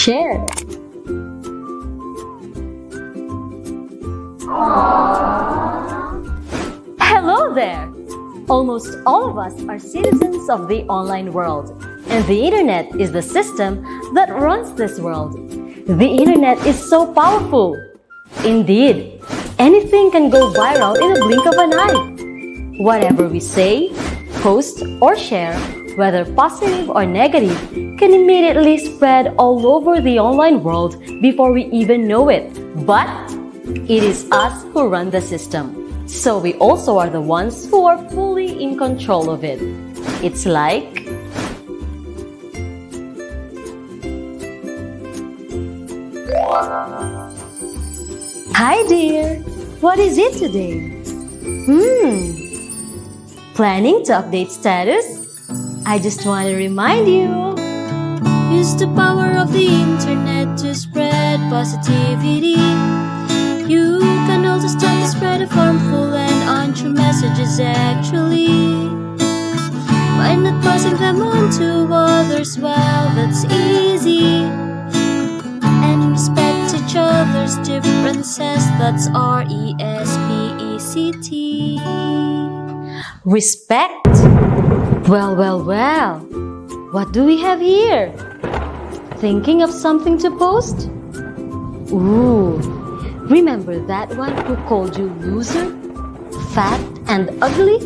share. Hello there! Almost all of us are citizens of the online world, and the internet is the system that runs this world. The internet is so powerful. Indeed, anything can go viral in a blink of an eye. Whatever we say, post, or share, whether positive or negative, can immediately spread all over the online world before we even know it. But it is us who run the system. So we also are the ones who are fully in control of it. It's like... Hi dear! What is it today? Planning to update status? I just want to remind you. Use the power of the internet to spread positivity. You can also start to spread of harmful and untrue messages actually. By not passing them on to others, well, that's easy. And respect each other's differences, that's RESPECT. Respect? Well. What do we have here? Thinking of something to post? Ooh, remember that one who called you loser, fat, and ugly?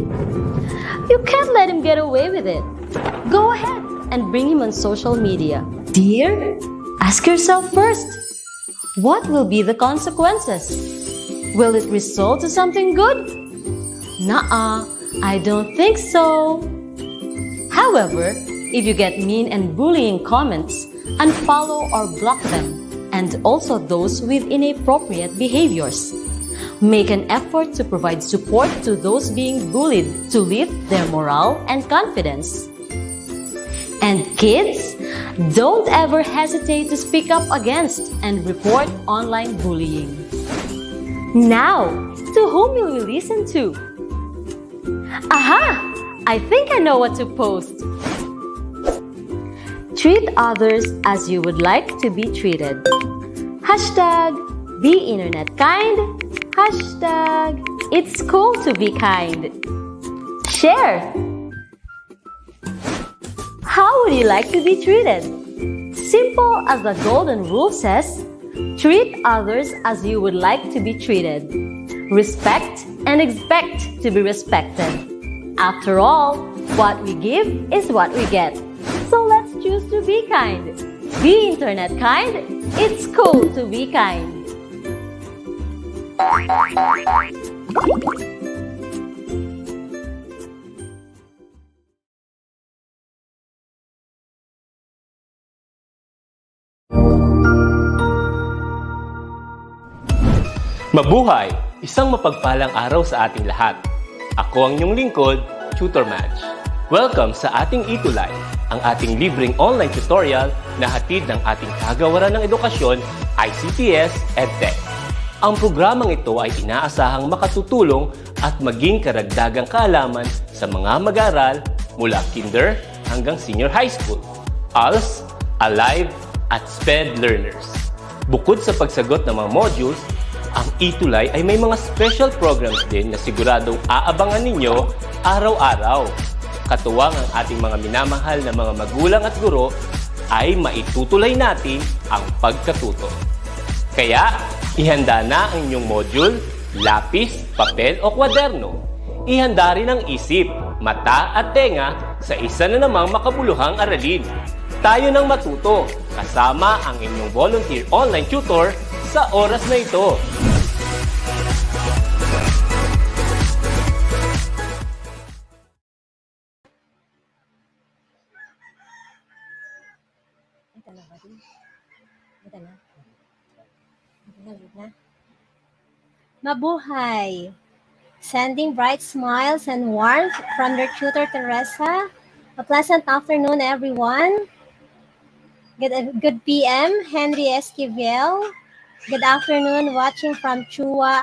You can't let him get away with it. Go ahead and bring him on social media. Dear, ask yourself first, what will be the consequences? Will it result to something good? Nuh-uh, I don't think so. However, if you get mean and bullying comments, unfollow or block them, and also those with inappropriate behaviors. Make an effort to provide support to those being bullied to lift their morale and confidence. And kids, don't ever hesitate to speak up against and report online bullying. Now, to whom will we listen to? Aha! I think I know what to post. Treat others as you would like to be treated. Hashtag be internet kind. Hashtag it's cool to be kind. Share. How would you like to be treated? Simple as the golden rule says, treat others as you would like to be treated. Respect and expect to be respected. After all, what we give is what we get. So let's choose to be kind. Be internet kind. It's cool to be kind. Mabuhay! Isang mapagpalang araw sa ating lahat. Ako ang inyong lingkod, Tutor Madge. Welcome sa ating ETUlay, ang ating libreng online tutorial na hatid ng ating kagawaran ng edukasyon, ICTS EdTech. Ang programang ito ay inaasahang makatutulong at maging karagdagang kaalaman sa mga mag-aaral mula kinder hanggang senior high school, ALS, Alive, at SPED learners. Bukod sa pagsagot ng mga modules, ang ETUlay ay may mga special programs din na siguradong aabangan ninyo araw-araw. Katuwang ang ating mga minamahal na mga magulang at guro ay maitutulay natin ang pagkatuto. Kaya, ihanda na ang inyong module, lapis, papel o kwaderno. Ihanda rin ang isip, mata at tenga sa isa na namang makabuluhang aralin. Tayo nang matuto kasama ang inyong volunteer online tutor sa oras na ito. Mabuhay! Sending bright smiles and warmth from their tutor Teresa. A pleasant afternoon, everyone. Good PM, Henry Esquivel. Good afternoon, watching from Chua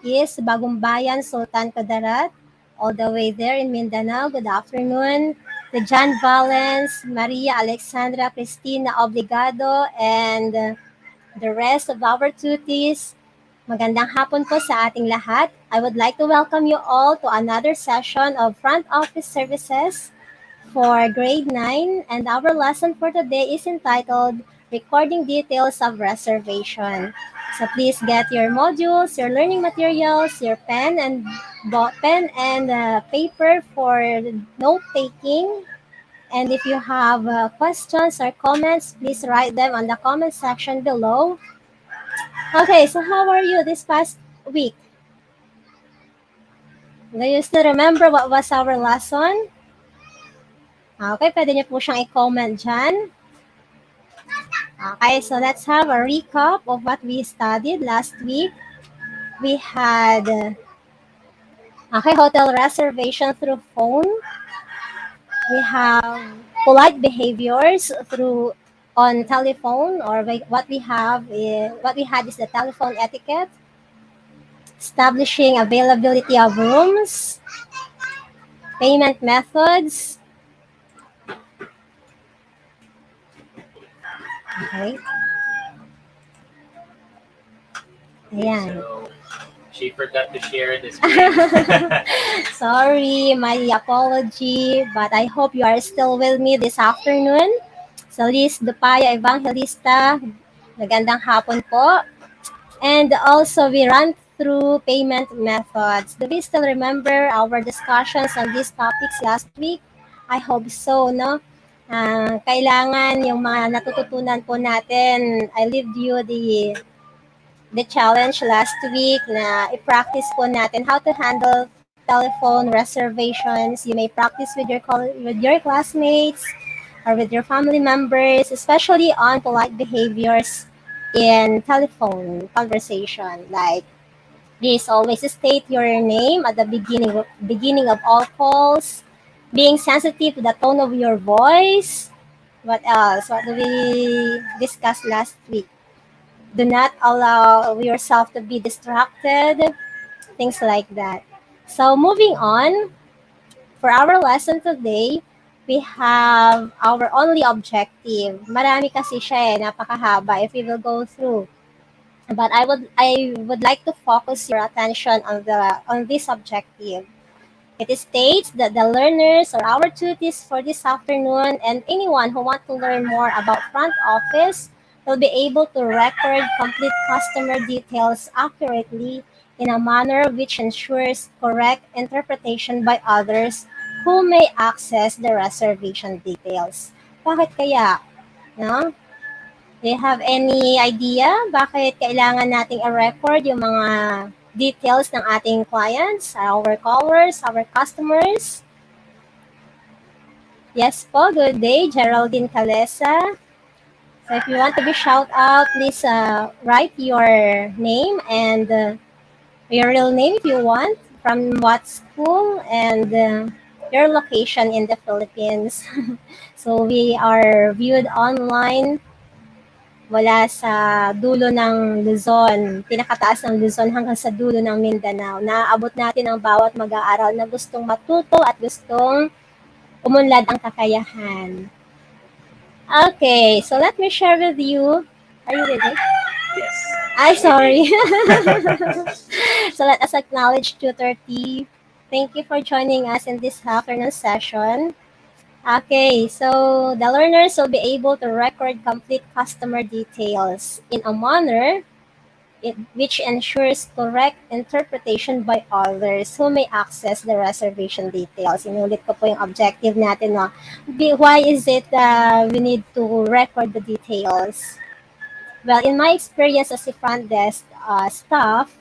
Is, Bagumbayan, Sultan Kudarat, all the way there in Mindanao. Good afternoon. the John Valens, Maria Alexandra Cristina Obligado, and the rest of our tuties. Magandang hapon po sa ating lahat. I would like to welcome you all to another session of Front Office Services for Grade 9, and our lesson for today is entitled Recording Details of Reservation. So please get your modules, your learning materials, your pen and paper for note taking. And if you have questions or comments, please write them on the comment section below. Okay, so how are you this past week? Do you still remember what was our lesson? Okay, pwede niyo po siyang i-comment dyan. Okay, so let's have a recap of what we studied last week. We had hotel reservation through phone. We have polite behaviors through on telephone, or what we had is the telephone etiquette, establishing availability of rooms, payment methods. Okay. Ayan. So, she forgot to share the screen. Sorry, my apology, but I hope you are still with me this afternoon. So, Liz Dupaya Evangelista, magandang hapon po. And also, we ran through payment methods. Do we still remember our discussions on these topics last week? I hope so, no? Kailangan yung mga natututunan po natin, I leave you the challenge last week na i-practice po natin how to handle telephone reservations. You may practice with your classmates or with your family members, especially on polite behaviors in telephone conversation. Like, please always state your name at the beginning of all calls. Being sensitive to the tone of your voice. What else? What do we discuss last week? Do not allow yourself to be distracted, things like that. So moving on, for our lesson today, we have our only objective. Marami kasi siya napakahaba if we will go through. But I would like to focus your attention on this objective. It states that the learners or our tutees for this afternoon and anyone who want to learn more about front office will be able to record complete customer details accurately in a manner which ensures correct interpretation by others who may access the reservation details. Bakit kaya? No? Do you have any idea bakit kailangan nating i-record yung mga details ng ating clients, our callers, our customers? Yes po, good day, Geraldine Calesa. So if you want to be shout out, please write your name and your real name if you want, from what school, and your location in the Philippines. So we are viewed online mula sa dulo ng Luzon, pinakataas ng Luzon hanggang sa dulo ng Mindanao. Naaabot natin ang bawat mag-aaral na gustong matuto at gustong umunlad ang kakayahan. Okay, so let me share with you. Are you ready? Yes. Ay, sorry. So let us acknowledge Tutor T. Thank you for joining us in this afternoon session. Okay, so the learners will be able to record complete customer details in a manner which ensures correct interpretation by others who may access the reservation details. Inulit ko po yung objective natin. No? Why is it we need to record the details? Well, in my experience as a front desk staff,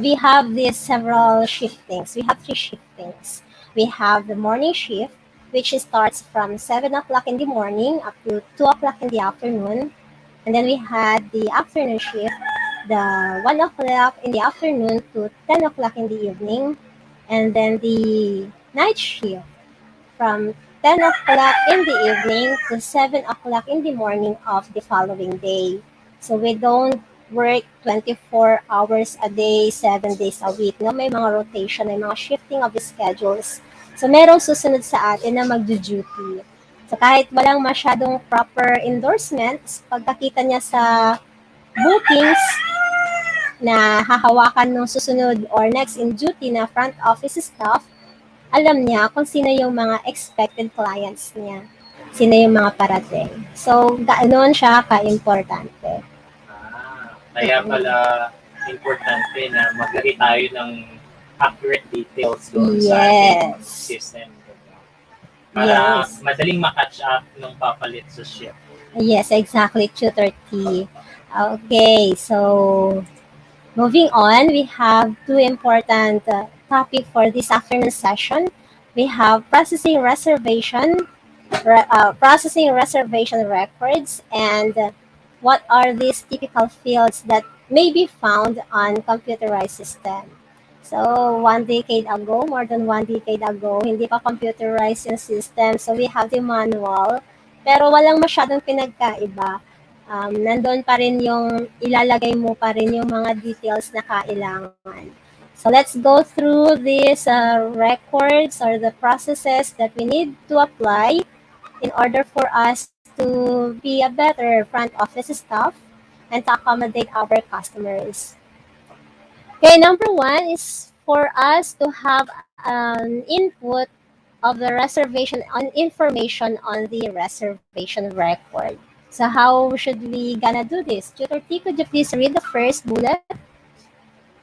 we have these several shiftings. We have 3 shiftings. We have the morning shift, which starts from 7 o'clock in the morning up to 2 o'clock in the afternoon. And then we had the afternoon shift, the 1 o'clock in the afternoon to 10 o'clock in the evening. And then the night shift from 10 o'clock in the evening to 7 o'clock in the morning of the following day. So we don't work 24 hours a day, 7 days a week. No? May mga rotation, may mga shifting of the schedules So, merong susunod sa atin na magdu-duty. So, kahit walang masyadong proper endorsements, pagkakita niya sa bookings na hahawakan ng susunod or next in duty na front office staff, alam niya kung sino yung mga expected clients niya. Sino yung mga parating. So, ganoon siya ka-importante. Kaya pala importante na maglagay tayo ng accurate details doon sa ating system. Para madaling makatch up nung papalit sa shift. Yes, exactly, Tutor T. Okay, so moving on, we have two important topic for this afternoon session. We have processing reservation records, and what are these typical fields that may be found on computerized system. So, more than one decade ago, hindi pa computerized yung system. So, we have the manual, pero walang masyadong pinagkaiba. Nandun pa rin yung, ilalagay mo pa rin yung mga details na kailangan. So, let's go through these records or the processes that we need to apply in order for us to be a better front office staff and to accommodate our customers. Okay, number one is for us to have an input of the reservation on information on the reservation record. So how should we gonna do this? Tutor T, could you please read the first bullet?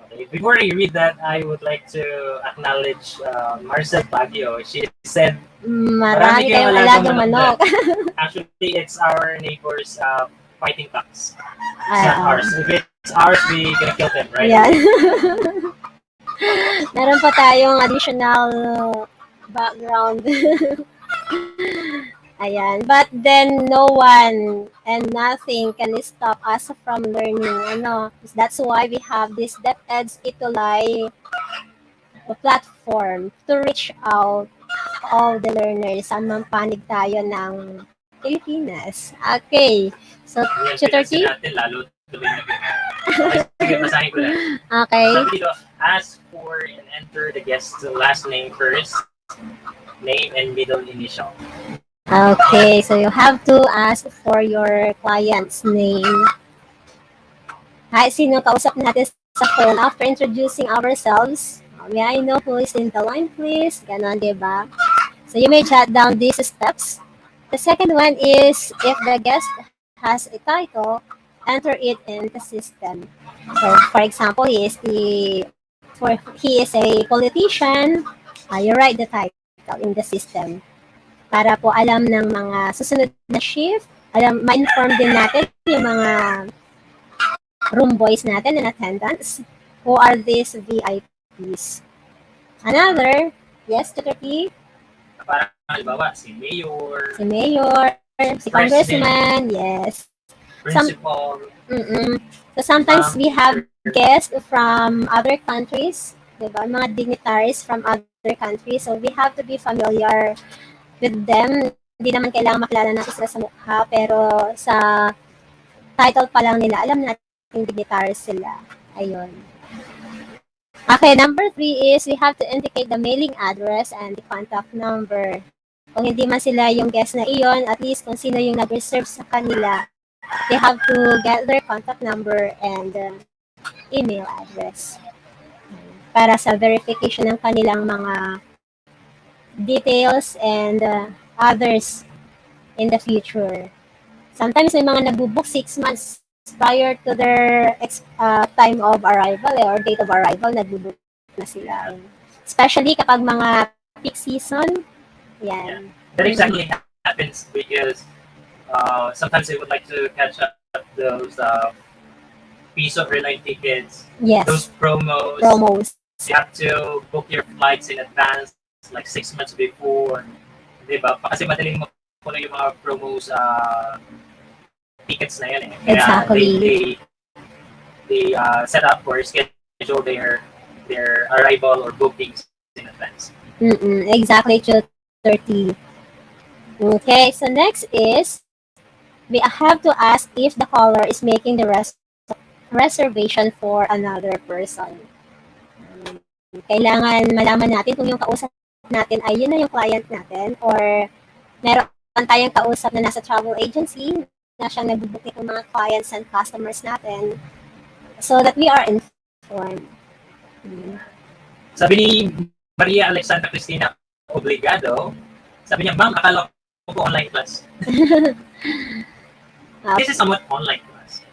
Okay. Before I read that, I would like to acknowledge Marcel Baguio. She said, Marami kayong alagang manok. Actually, it's our neighbors fighting cocks. It's not ours. If it's ours, we gonna kill them, right? Yeah. Meron pa tayong additional background. Ayan. But then, no one and nothing can stop us from learning. That's why we have this DepEd ETUlay platform to reach out all the learners. Ang panig tayo ng Pilipinas. Okay. So, Tutor T? Natin, lalo tuloy na okay, sige, basahin ko lang. Okay. Sabi dito, ask for and enter the guest's last name first, name and middle initial. Okay, so you have to ask for your client's name. Hi, sino kausap natin sa phone after introducing ourselves? May I know who is in the line, please? Ganon, diba? So you may jot down these steps. The second one is if the guest has a title, enter it in the system. So, for example, he is a politician. You write the title in the system. Para po alam ng mga susunod na shift, ma-inform din natin yung mga room boys natin in attendance who are these VIPs. Another, yes, Tutor P? Parang halimbawa, si Mayor, si Congressman, yes. Principal. So sometimes we have guests from other countries, diba? Mga dignitaries from other countries. So we have to be familiar with them. Hindi naman kailangan makilala natin sila sa mukha, pero sa title pa lang nila, alam natin dignitaries sila. Ayun. Okay, number 3 is we have to indicate the mailing address and the contact number. Kung hindi man sila yung guest na iyon, at least kung sino yung nag-reserve sa kanila, they have to get their contact number and email address para sa verification ng kanilang mga details and others in the future. Sometimes may mga nagbubook 6 months prior to their time of arrival or date of arrival, nagbubook na sila. Especially kapag mga peak season, yan. Yeah. That exactly happens because sometimes they would like to catch up those piece of airline tickets, yes, those promos. You have to book your flights in advance, like 6 months before. Diba? Kasi madaling makuha yung mga promos tickets na yun eh. Kaya exactly. They set up or schedule their arrival or bookings in advance. Exactly, 30. Okay, so next is we have to ask if the caller is making the reservation for another person. Kailangan malaman natin kung yung kausap natin ay yun na yung client natin, or meron tayong kausap na nasa travel agency na siyang nag-book ng mga clients and customers natin, so that we are informed. Sabi ni Maria Alexandra Cristina Obligado, sabi niya, ma'am, akala ko po online class. This is somewhat online class.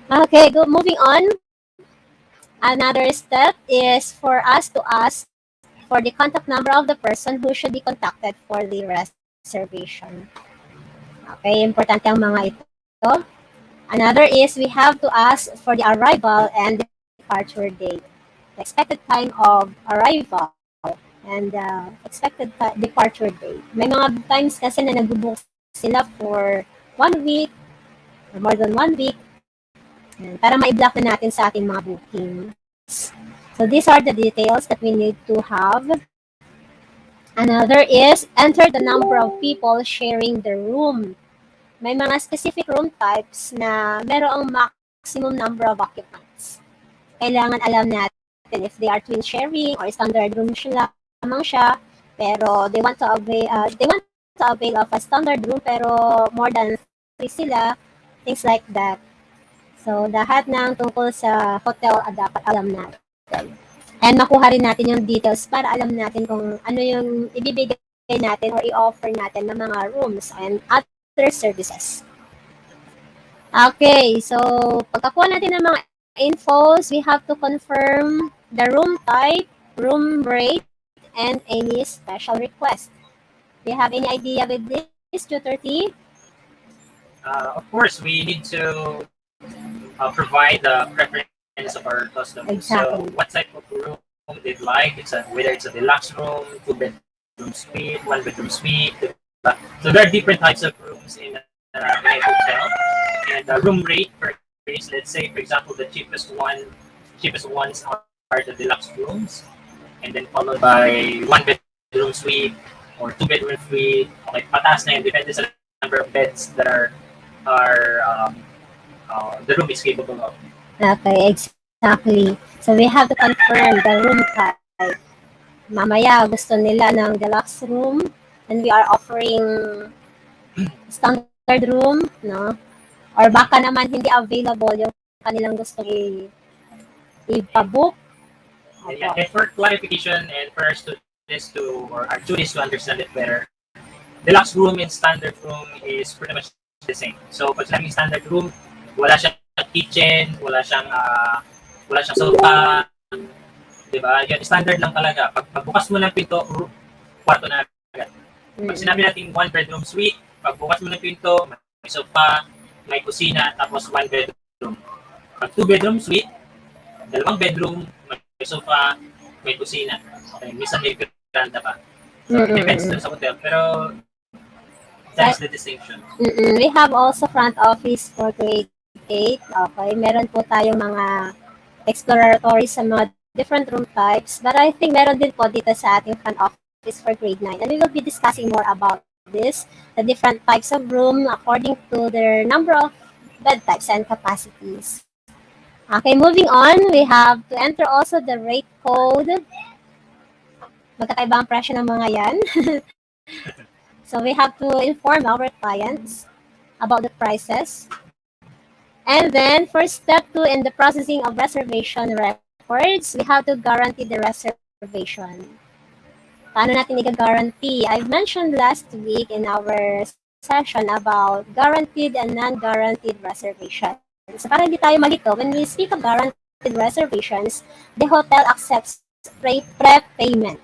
Okay, moving on. Another step is for us to ask for the contact number of the person who should be contacted for the reservation. Okay, importante ang mga ito. Another is we have to ask for the arrival and departure date, the expected time of arrival, and expected departure date. May mga times kasi na nag-book sila for 1 week or more than 1 week, para ma-block na natin sa ating mga bookings. So these are the details that we need to have. Another is enter the number of people sharing the room. May mga specific room types na merong maximum number of occupants. Kailangan alam natin if they are twin sharing or standard room lamang siya, pero they want to avail of a standard room pero more than 3 sila, things like that. So, lahat ng tungkol sa hotel dapat alam natin. And makuha rin natin yung details para alam natin kung ano yung ibibigay natin or i-offer natin ng mga rooms and other services. Okay, so pagkakuha natin ng mga infos, we have to confirm the room type, room rate, and any special request. Do you have any idea with this, Tutor T? Of course, we need to provide the preference of our customers. Exactly. So, what type of room they'd like? Whether it's a deluxe room, 2-bedroom suite, 1-bedroom suite. So there are different types of rooms in a hotel, and the room rate varies. Let's say, for example, the cheapest ones are the deluxe rooms, and then followed by 1-bedroom suite or 2-bedroom suite. Okay, pataas na yun, depende sa number of beds that are the room is capable of. Okay, exactly. So we have to confirm the room type. Mamaya gusto nila ng deluxe room, and we are offering standard room, no? Or baka naman hindi available yung kanilang gusto i-book. Yeah, and for clarification and for our students or our students to understand it better, deluxe room and standard room is pretty much the same. So pag sinabing standard room, wala siyang kitchen, wala siyang sofa, di ba? Yan, standard lang talaga. Pagbukas mo ng pinto, kwarto na agad. Pag sinabi natin 1-bedroom suite, pagbukas mo ng pinto, may sofa, may kusina, tapos 1 bedroom. Pag 2-bedroom suite, 2 bedroom, may sofa, may kusina. Okay, minsan may veranda pa. So, depends sa hotel. Pero, that's the distinction. We have also front office for grade 8. Okay, meron po tayong mga exploratory sa mga different room types. But I think meron din po dito sa ating front office for grade 9. And we will be discussing more about this, the different types of room according to their number of bed types and capacities. Okay, moving on, we have to enter also the rate code. Magkakaiba ang presyo ng mga yan. So we have to inform our clients about the prices. And then for step 2 in the processing of reservation records, we have to guarantee the reservation. Paano natin i-guarantee? I've mentioned last week in our session about guaranteed and non-guaranteed reservations. So para hindi tayo malito, when we speak of guaranteed reservations, the hotel accepts prepayment.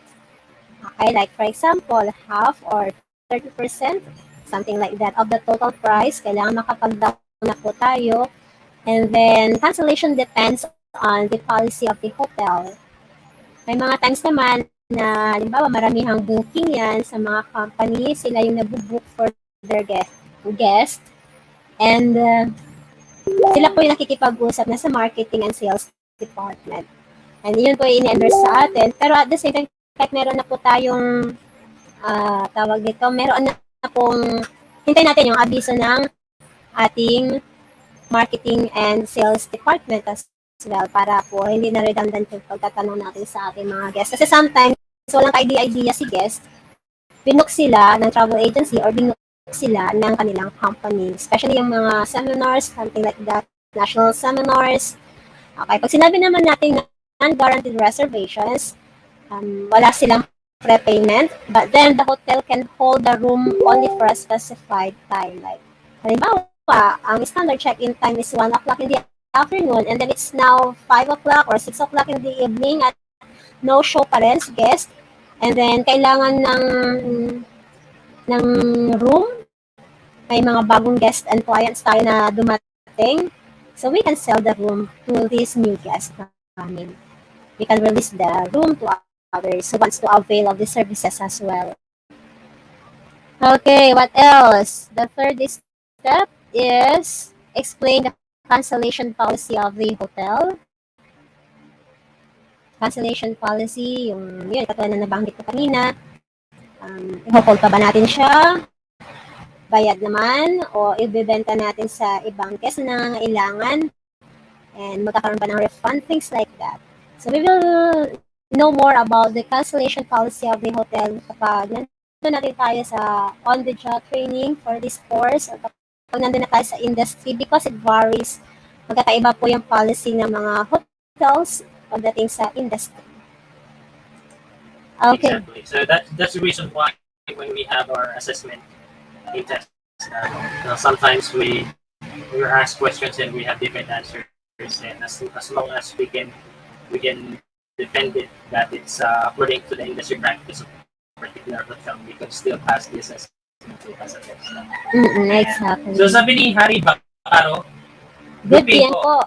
Okay, like for example, half or 30%, something like that, of the total price. Kailangan makapag-down na po tayo. And then, cancellation depends on the policy of the hotel. May mga times naman na, halimbawa, maramihang booking yan sa mga company. Sila yung nag-book for their guest. And sila po yung nakikipag-usap na sa marketing and sales department. And yun po yung in-endorse sa atin. Pero at the same time, kahit meron na po tayong tawag dito, meron na pong hintay natin yung abiso ng ating marketing and sales department as well para po hindi na redundant yung pagtatanong natin sa ating mga guests. Kasi sometimes, walang idea si guest, binook sila ng travel agency or binook sila ng kanilang company. Especially yung mga seminars, something like that, national seminars. Okay, pag sinabi naman natin na non-guaranteed reservations, wala silang prepayment, but then the hotel can hold the room only for a specified time. Like, halimbawa, ang standard check-in time is 1 o'clock in the afternoon, and then it's now 5 o'clock or 6 o'clock in the evening at no show pa rin si guest. And then, kailangan ng room. May mga bagong guests and clients tayo na dumating. So, we can sell the room to these new guests coming. We can release the room to others who wants to avail of the services as well. Okay, what else? The third step is explain the cancellation policy of the hotel. Cancellation policy, yun, katulad na nabanggit ko kanina. I-hold pa ba natin siya? Bayad naman? O ibibenta natin sa ibang guest na nangailangan? And magkakaroon ba ng refund? Things like that. So we will know more about the cancellation policy of the hotel kapag nandun natin tayo sa on-the-job training for this course o kapag nandun na tayo sa industry because it varies. Magkakaiba po yung policy ng mga hotels pagdating sa industry. Okay. Exactly. So that's the reason why when we have our assessment test, sometimes we are asked questions and we have different answers. And as long as we can defend it that it's according to the industry practice of a particular hotel, we can still pass this assessment as a test. Exactly. So sabi ni Harry Bacaro, good PM po.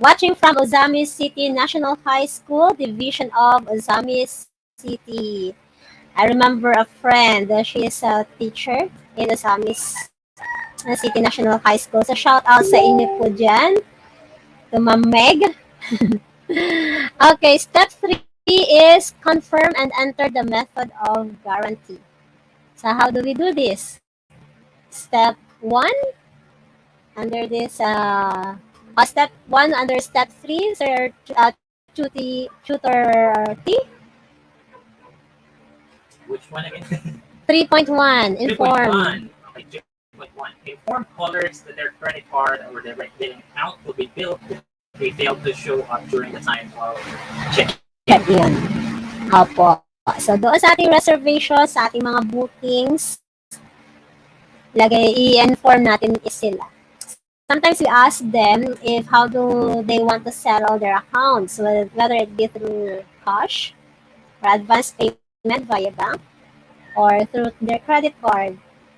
Watching from Ozamis City National High School, Division of Ozamis City. I remember a friend, she is a teacher in Ozamis City National High School. So shout out sa inyo po dyan, to Ma'am Meg. Okay, step 3 is confirm and enter the method of guarantee. So how do we do this? Step 1, under this, step 1 under step 3, sir, tutor T. which one again? 3.1, inform. 3.1. Inform callers that their credit card or their billing account will be billed if they fail to show up during the time of Check-in. Opo. So, doon sa ating reservation, sa ating mga bookings, i-inform natin sila. Sometimes we ask them if how do they want to settle their accounts, whether it be through cash or advance payment via bank or through their credit card.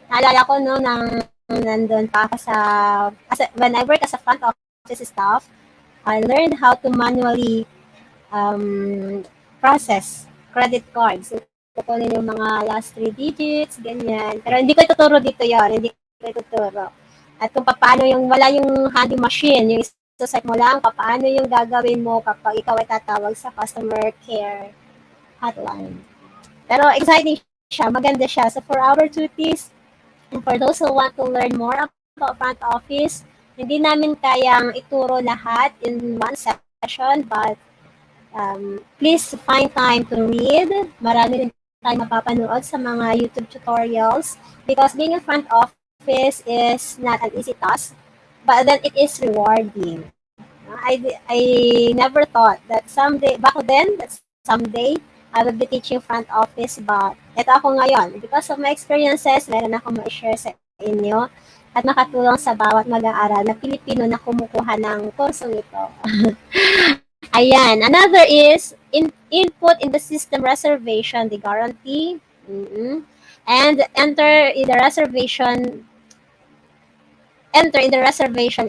Naalala ko no, nandun pa ako when I work as a front office staff, I learned how to manually process credit cards. Kukunin yung mga last 3 digits, ganyan. Pero hindi ko ituturo dito yon, hindi ko ituturo. At kung paano wala yung handy machine, yung isa-set mo lang, paano yung gagawin mo kapag ikaw ay tatawag sa customer care hotline. Pero exciting siya, maganda siya. So for our tutees, and for those who want to learn more about front office, hindi namin kayang ituro lahat in one session, but please find time to read. Marami rin tayo mapapanood sa mga YouTube tutorials because being a front office is not an easy task, but then it is rewarding. I never thought that someday I will be teaching front office, but ito ako ngayon. Because of my experiences, meron ako ma-share sa inyo at makatulong sa bawat mag-aaral na Pilipino na kumukuha ng kursong ito. Ayan. Another is input in the system reservation, the guarantee. And enter in the reservation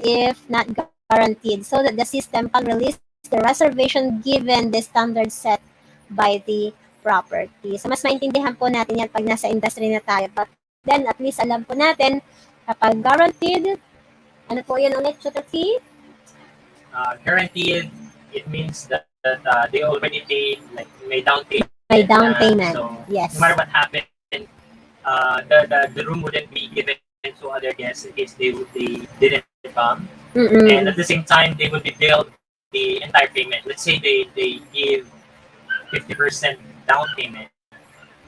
if not guaranteed so that the system can release the reservation given the standard set by the property. So, mas maintindihan po natin yan pag nasa industry na tayo. But then, at least alam po natin, kapag guaranteed, ano po yun ulit, Tutor T? Guaranteed, it means that they already paid, like, may down payment. May down payment, So, yes. no matter what happened, the room wouldn't be given to other guests in case they didn't come. And at the same time, they would be billed the entire payment. Let's say they give 50% down payment.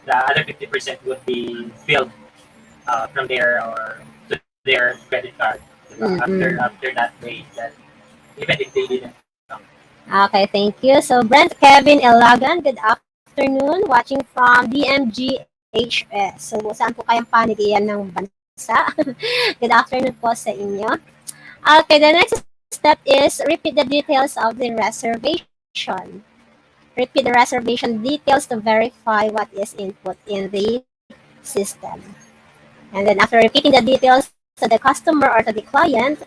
The other 50% would be billed from their or to their credit card after that date. That even if they didn't come. Okay, thank you. So, Brent Kevin Elagan, good afternoon. Watching from DMGHS. So, saan po kayang panitian ng bansa? Good afternoon po sa inyo. Okay, the next step is repeat the details of the reservation. Repeat the reservation details to verify what is input in the system. And then after repeating the details to the customer or to the client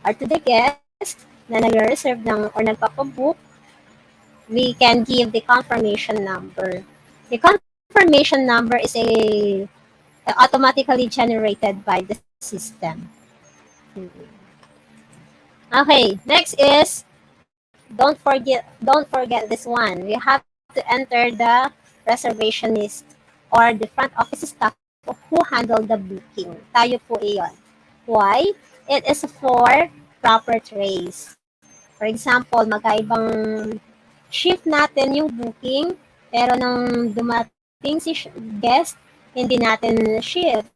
or to the guest na nag-reserve ng or nagpapabook, we can give the confirmation number. The confirmation number is automatically generated by the system. Okay, next is don't forget this one. We have to enter the reservationist or the front office staff who handle the booking. Tayo po iyon. Why? It is for proper trace. For example, magkaibang shift natin yung booking, pero nang dumating si guest, hindi natin shift.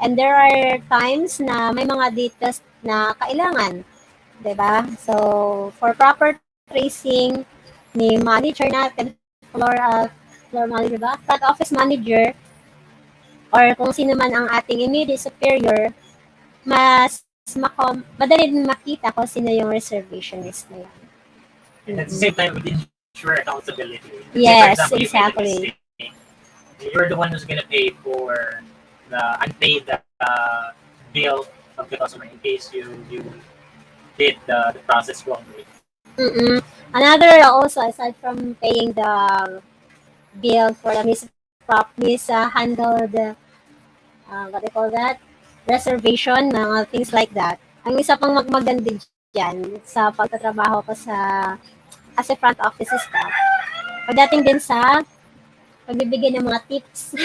And there are times na may mga details na kailangan. Diba? So, for proper tracing ni manager natin, floor manager ba? Front office manager, or kung sino man ang ating immediate superior, madali din makita kung sino yung reservationist na yan. And at the same time, we ensure accountability. Yes, example, exactly. You're the one who's going to pay for the unpaid bill of the customer in case you did the process wrongly. Another also, aside from paying the bill for the mishandled, what do you call that? Reservation, mga things like that. Ang isa pang maganda dyan sa pagtatrabaho ko as a front office staff, pagdating din sa pagbibigay ng mga tips.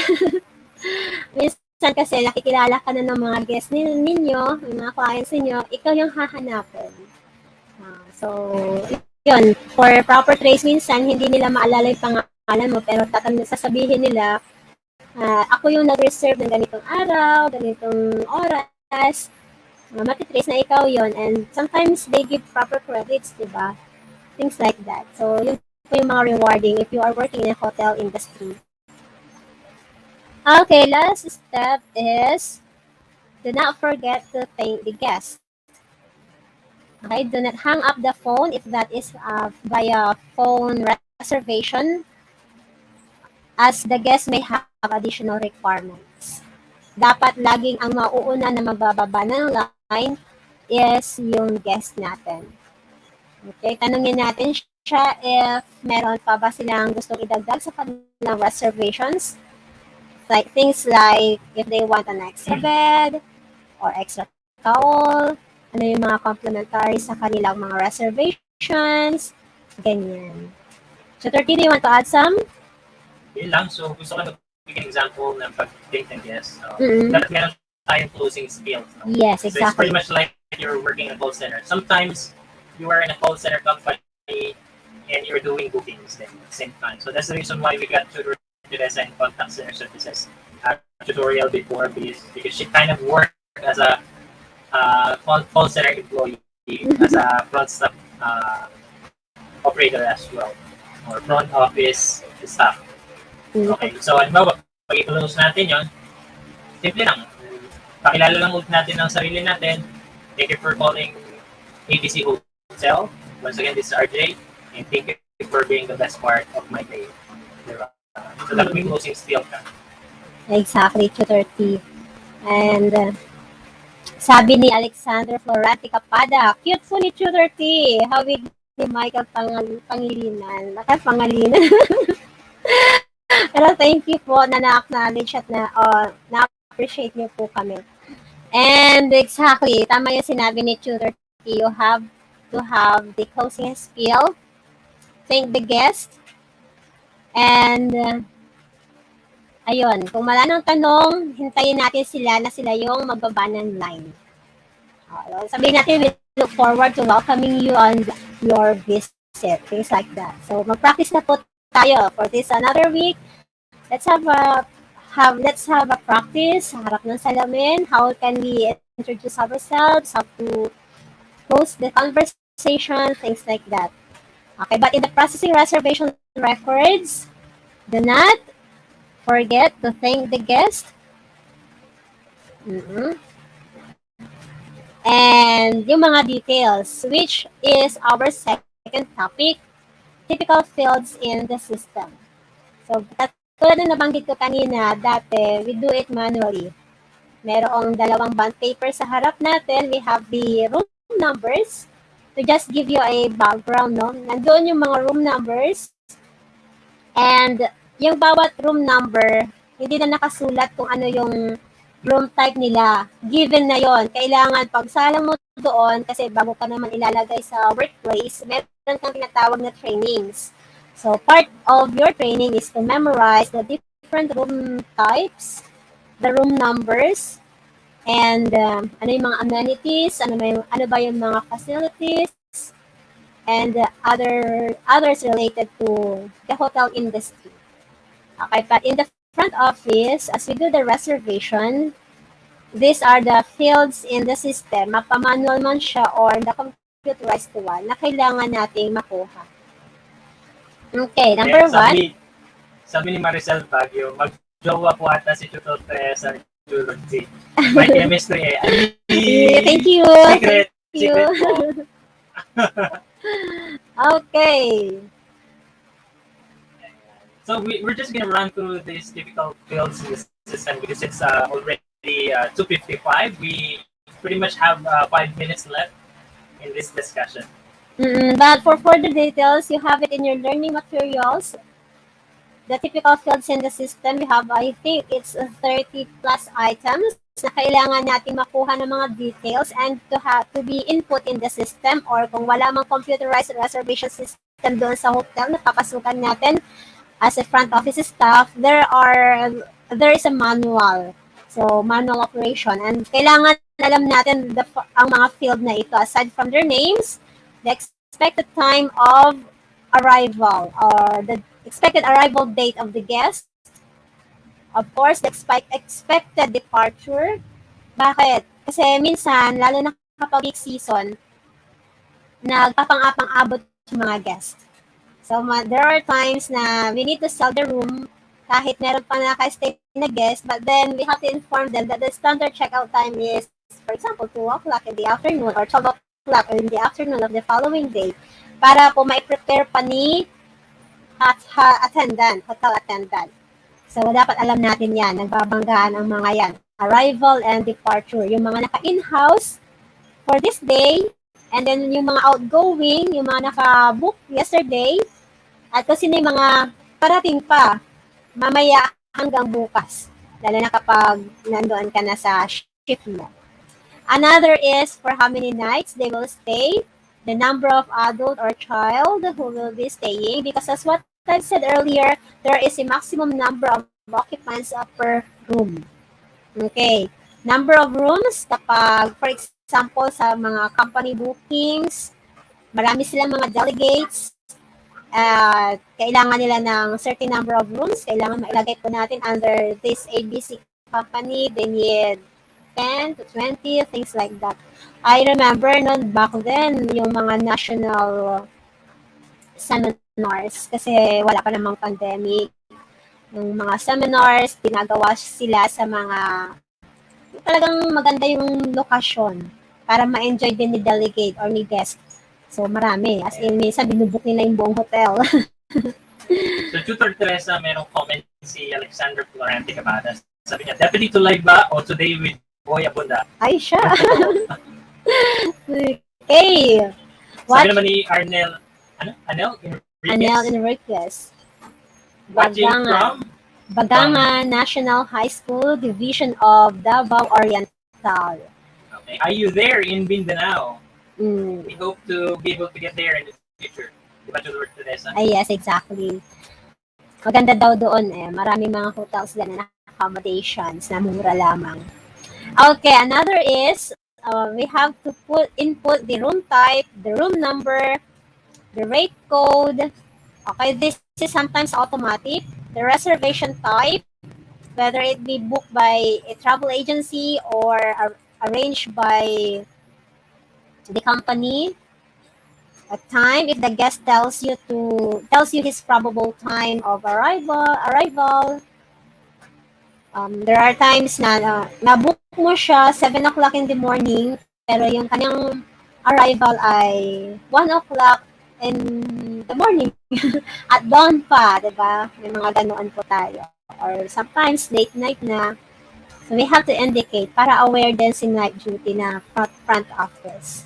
Minsan kasi nakikilala ka na ng mga guests ninyo, ng mga clients ninyo, ikaw yung hahanapin. So, yun, for proper trace, minsan hindi nila maalala yung pangalan mo, pero sasabihin nila, ako yung nag-reserve ng ganitong araw, ganitong oras, matitrace na ikaw yon, and sometimes they give proper credits, diba? Things like that. So, yun po yung mga rewarding if you are working in a hotel industry. Okay, last step is do not forget to thank the guest. Okay, do not hang up the phone if that is via phone reservation, as the guest may have additional requirements. Dapat laging ang mauuna na magbababa ng line is yung guest natin. Okay, tanungin natin siya if meron pa ba silang gustong idagdag sa kanilang reservations. Like things like if they want an extra bed or extra towel, ano yung mga complementary sa kanilang mga reservations, ganyan. So, 30, do you want to add some? Yun lang. So, gusto ko na bigyan example ng pag-date ng guest. Dapat meron tayong closing skills. No? Yes, exactly. So, it's pretty much like you're working in a call center. Sometimes, you are in a call center company and you're doing bookings at the same time. So, that's the reason why we got to and contact center services tutorial before because she kind of worked as a call center employee, as a front staff operator as well, or front office staff. Okay, so halimbawa, pag i-close natin yon, simple lang. Pakilala lang ulit natin ang sarili natin. Thank you for calling ABC Hotel. Once again, this is RJ, and thank you for being the best part of my day. Diba? So that will be closing still ka. Exactly, 2:30. And sabi ni Alexander Florati Capada, cute po ni 2:30. Hawig ni Michael Pangilinan. Pangalinan. Pero thank you po na na-acknowledge at na-appreciate niyo po kami. And exactly, tama yung sinabi ni 2:30. You have to have the closing skill. Thank the guest. And, ayun, kung wala nang tanong, hintayin natin sila na sila yung magbaba ng line. Sabihin natin, look forward to welcoming you on your visit, things like that. So mag-practice na po tayo for this another week. Let's have a practice sa harap ng salamin. How can we introduce ourselves? How to host the conversation, things like that. Okay, but in the processing reservation records, do not forget to thank the guest. And yung mga details, which is our second topic, typical fields in the system. So, tulad na nabanggit ko kanina, dati, we do it manually. Merong dalawang bond paper sa harap natin. We have the room numbers. To just give you a background, no? Nandoon yung mga room numbers. And yung bawat room number, hindi na nakasulat kung ano yung room type nila. Given na yon. Kailangan pagsalang mo doon, kasi bago ka naman ilalagay sa workplace, meron kang tinatawag na trainings. So, part of your training is to memorize the different room types, the room numbers, and ano yung mga amenities, ano ba yung mga facilities, and others related to the hotel industry. Okay, but in the front office, as we do the reservation, these are the fields in the system, mapamanual man siya or the computerized one, na kailangan nating makuha. Okay, number one. Sabi ni Maricel Baguio, mag-jowa po ata si Tutor Teresa Julodzi. My chemistry eh. Thank you. Secret po. Okay. So we're just gonna run through these typical fields in the system because it's already 2:55. We pretty much have 5 minutes left in this discussion. But for further details, you have it in your learning materials. The typical fields in the system, we have, I think, it's 30 plus items na kailangan natin makuha ng mga details and to be input in the system, or kung wala mang computerized reservation system doon sa hotel na papasukan natin as a front office staff, there is a manual. So, manual operation. And kailangan alam natin ang mga field na ito. Aside from their names, the expected time of arrival or the expected arrival date of the guest. Of course, the expected departure. Bakit? Kasi minsan, lalo na kapag peak season, nagpapang-apang-abot yung mga guest. So, there are times na we need to sell the room kahit meron pa naka-stay na guest, but then we have to inform them that the standard checkout time is, for example, 2 o'clock in the afternoon or 12 o'clock in the afternoon of the following day para po mai-prepare pa ni hotel attendant. So, dapat alam natin yan. Nagbabanggaan ang mga yan. Arrival and departure. Yung mga naka-in-house for this day, and then yung mga outgoing, yung mga naka-book yesterday, at kung sino yung mga parating pa, mamaya hanggang bukas. Lalo na kapag nandoon ka na sa shift mo. Another is for how many nights they will stay, the number of adult or child who will be staying, because as what I said earlier, there is a maximum number of occupants per room. Okay. Number of rooms, kapag, for example, sa mga company bookings, marami silang mga delegates, kailangan nila ng certain number of rooms, kailangan mailagay po natin under this ABC company, they need 10 to 20, things like that. I remember noon back then, yung mga national seminars, kasi wala pa namang pandemic. Yung mga seminars, ginagawa sila sa mga, talagang maganda yung lokasyon para ma-enjoy din ni delegate or ni guest. So, marami. As in, minsan binubuk nila yung buong hotel. So, Tutor Teresa, merong comment si Alexander Florente Cabadas. Sabi niya, Deputy ETUlay ba o today with Boy Abunda? Ay, siya. Okay. Sabi naman ni Arnel Enriquez. Watching from Baganga National High School, Division of Davao Oriental. Okay. Are you there in Mindanao? Mm. We hope to be able to get there in the future. Di ba, Tutor Teresa? Ay, yes, exactly. Maganda daw doon eh. Maraming mga hotels din na accommodations na mura lamang. Okay, another is we have to input the room type, the room number, the rate code. Okay, this is sometimes automatic. The reservation type, whether it be booked by a travel agency or arranged by the company. A time, if the guest tells you his probable time of arrival. There are times na na-book mo siya 7 o'clock in the morning, pero yung kanyang arrival ay 1 o'clock in the morning. At dawn pa, di ba? May mga ganoon po tayo. Or sometimes late night na. So we have to indicate para aware din si night duty na front office.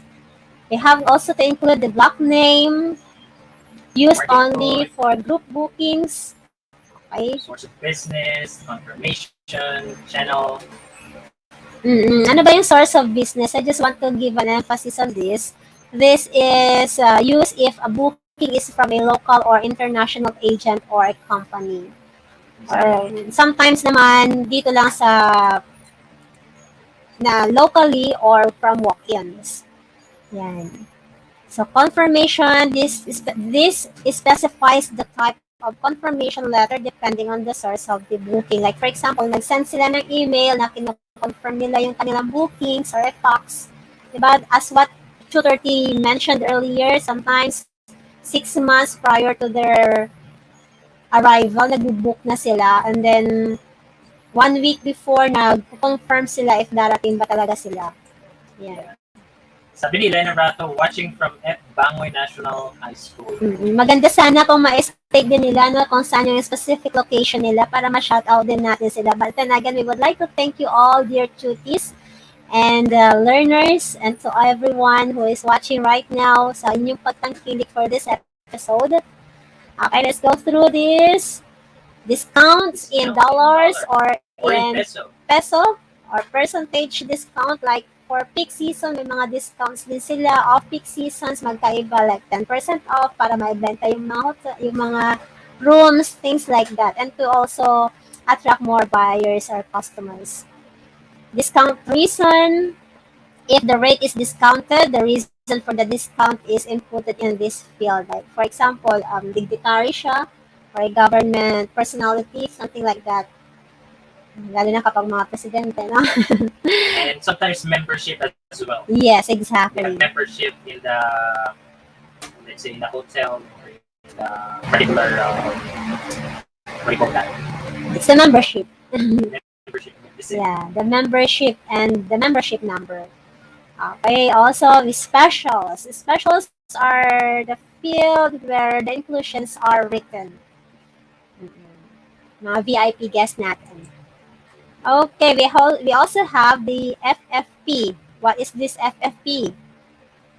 We have also to include the block name, used only for group bookings. Okay. Source of business, confirmation, channel. Ano ba yung source of business? I just want to give an emphasis on this. This is used if a booking is from a local or international agent or a company. Or sometimes naman dito lang sa na locally or from walk-ins. Yan. So confirmation, this specifies the type of confirmation letter depending on the source of the booking. Like for example, nag-send sila ng email na kino-confirm nila yung kanilang bookings or a fax. Diba? As what Tutor T mentioned earlier, sometimes 6 months prior to their arrival, nag-book na sila. And then 1 week before, nag-confirm sila if darating ba talaga sila. Yeah. Sabi ni Elena Rato, watching from F. Bangoy National High School. Maganda sana kung ma-state din nila no, kung saan yung specific location nila para ma-shoutout din natin sila. But then again, we would like to thank you all, dear tuties and learners, and to everyone who is watching right now sa inyong pagtangkilik for this episode. Okay, let's go through this. Discounts in dollars or in peso or percentage discount. Like for peak season, may mga discounts din sila. Off-peak seasons, magkaiba like 10% off para maibenta yung mga rooms, things like that. And to also attract more buyers or customers. Discount reason, if the rate is discounted, the reason for the discount is inputted in this field. Like for example, dignitary siya or a government personality, something like that. Lalo na kapag mga presidente, no? And sometimes membership as well. Yes, exactly. They have membership in the, let's say, in the hotel or in the particular, what do you call that? It's the membership. Membership. Yeah, the membership and the membership number. Okay, also the specials. The specials are the field where the inclusions are written. Mga VIP guest natin. Okay, we also have the FFP. What is this FFP?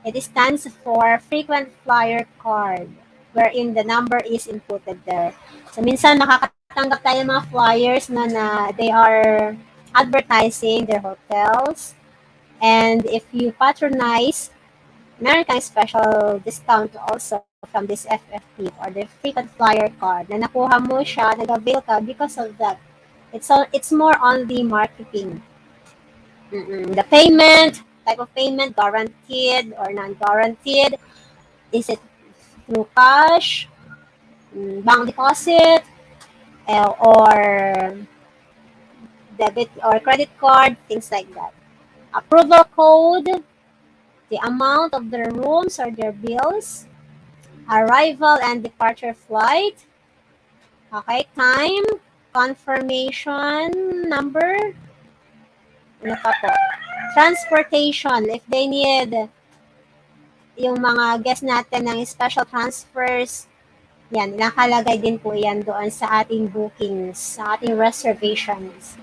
It stands for Frequent Flyer Card, wherein the number is inputted there. So, minsan makakatanggap tayo ng mga flyers na they are advertising their hotels. And if you patronize, meron kang special discount also from this FFP or the Frequent Flyer Card na nakuha mo siya, nag-avail ka because of that. It's more on the marketing. The payment, type of payment, guaranteed or non-guaranteed. Is it through cash, bank deposit, or debit or credit card, things like that. Approval code, the amount of their rooms or their bills, arrival and departure flight, okay, time, confirmation number, ano pa po? Transportation, if they need yung mga guests natin ng special transfers, yan, nakalagay din po yan doon sa ating bookings, sa ating reservations.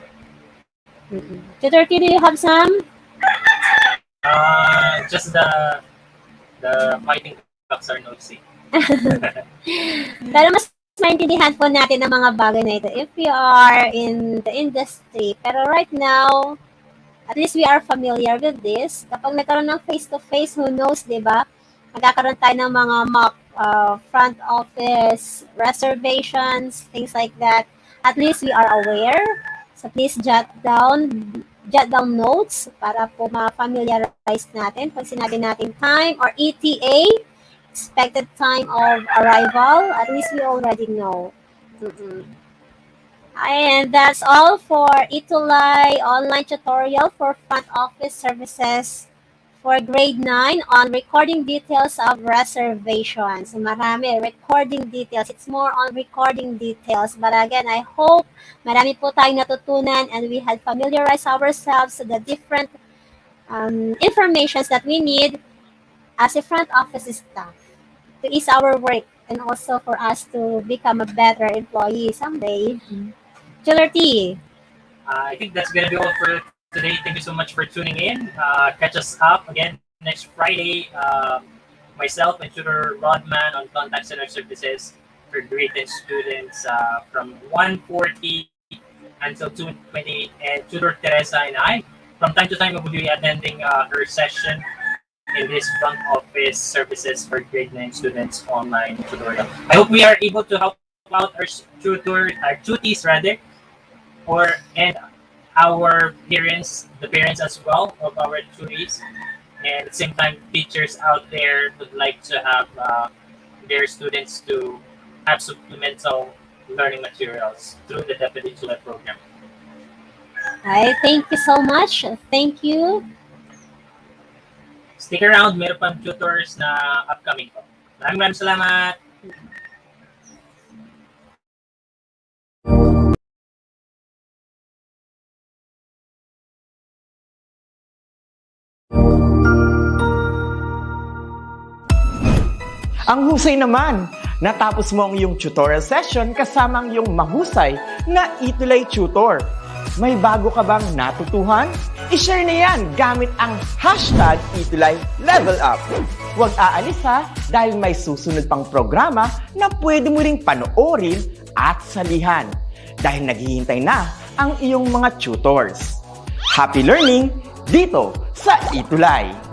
Tutor T, do you have some? Just the fighting cocks are noisy. Pero mas maintindihan po natin ang mga bagay na ito if we are in the industry. Pero right now, at least we are familiar with this. Kapag nagkaroon ng face-to-face, who knows, di ba? Magkakaroon tayo ng mga mock front office reservations, things like that. At least we are aware. So please jot down jot down notes para po ma-familiarize natin pag sinabi natin time or ETA, expected time of arrival, at least we already know. And that's all for ETUlay online tutorial for front office services for grade 9 on recording details of reservation. So marami, recording details. It's more on recording details. But again, I hope marami po tayong natutunan and we had familiarized ourselves to the different informations that we need as a front office staff to ease our work and also for us to become a better employee someday. Tutor T. I think that's gonna be all for today. Thank you so much for tuning in. Catch us up again next Friday. Myself and Tutor Rodman on Contact Center Services for grade 10 students from 1:40 until 2:20, and Tutor Teresa and I, from time to time, we will be attending her session in this front office services for grade 9 students online tutorial. I hope we are able to help out our tutees rather, and our parents, the parents as well of our tutees, and at the same time, teachers out there would like to have their students to have supplemental learning materials through the DepEd Educational program. Hi, thank you so much. Thank you. Stick around, meron pang tutors na upcoming po. Maraming salamat! Ang husay naman! Natapos mo ang iyong tutorial session kasama ang iyong mahusay na ETUlay tutor. May bago ka bang natutuhan? I-share na yan gamit ang hashtag #ETUlayLevelUp. Huwag aalis ha, dahil may susunod pang programa na pwede mo ring panoorin at salihan. Dahil naghihintay na ang iyong mga tutors. Happy learning dito sa ETUlay!